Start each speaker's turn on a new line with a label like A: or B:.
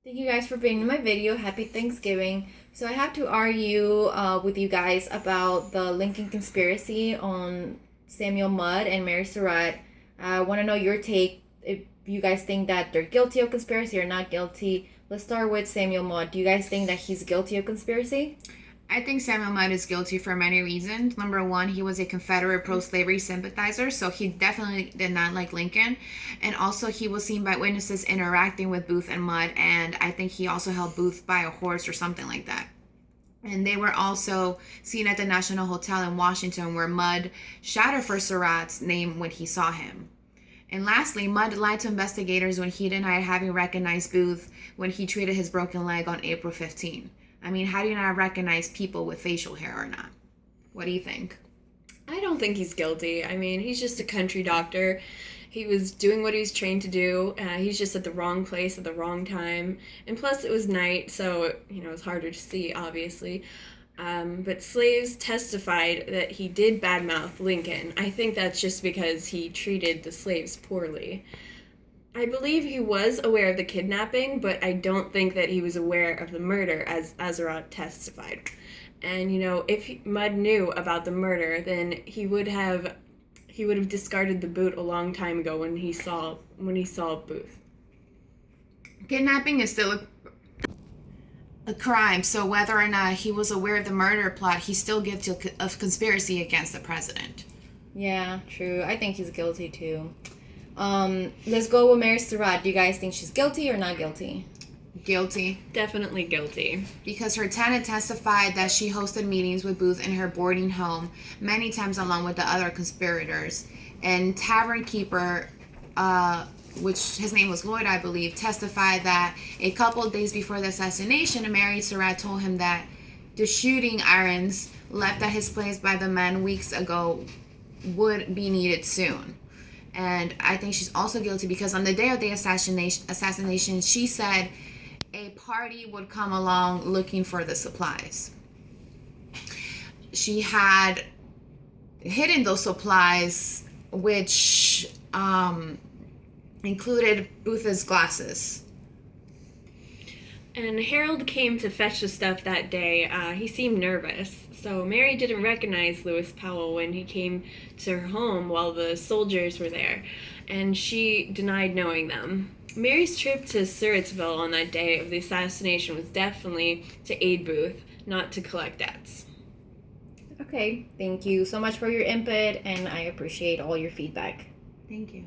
A: Thank you guys for being in my video. Happy Thanksgiving. So I have to argue with you guys about the Lincoln conspiracy on Samuel Mudd and Mary Surratt. I want to know your take. If you guys think that they're guilty of conspiracy or not guilty. Let's start with Samuel Mudd. Do you guys think that he's guilty of conspiracy?
B: I think Samuel Mudd is guilty for many reasons. Number one, he was a Confederate pro-slavery sympathizer, so he definitely did not like Lincoln. And also, he was seen by witnesses interacting with Booth and Mudd, and I think he also held Booth by a horse or something like that. And they were also seen at the National Hotel in Washington, where Mudd shouted for Surratt's name when he saw him. And lastly, Mudd lied to investigators when he denied having recognized Booth when he treated his broken leg on April 15. I mean, how do you not recognize people with facial hair or not? What do you think?
C: I don't think he's guilty. I mean, he's just a country doctor. He was doing what he was trained to do. He's just at the wrong place at the wrong time. And plus, it was night, so, it's harder to see, obviously. But slaves testified that he did badmouth Lincoln. I think that's just because he treated the slaves poorly. I believe he was aware of the kidnapping, but I don't think that he was aware of the murder, as Azarot testified. And if Mudd knew about the murder, then he would have discarded the boot a long time ago when he saw Booth.
B: Kidnapping is still a crime, so whether or not he was aware of the murder plot, he's still guilty of conspiracy against the president.
A: Yeah, true. I think he's guilty too. Let's go with Mary Surratt. Do you guys think she's guilty or not guilty?
B: Guilty.
C: Definitely guilty.
B: Because her tenant testified that she hosted meetings with Booth in her boarding home many times along with the other conspirators. And tavern keeper, which his name was Lloyd, I believe, testified that a couple of days before the assassination, Mary Surratt told him that the shooting irons left at his place by the men weeks ago would be needed soon. And I think she's also guilty because on the day of the assassination, she said a party would come along looking for the supplies. She had hidden those supplies, which included Booth's glasses.
C: And Harold came to fetch the stuff that day. He seemed nervous. So Mary didn't recognize Lewis Powell when he came to her home while the soldiers were there, and she denied knowing them. Mary's trip to Surrattsville on that day of the assassination was definitely to aid Booth, not to collect debts.
A: Okay, thank you so much for your input, and I appreciate all your feedback.
B: Thank you.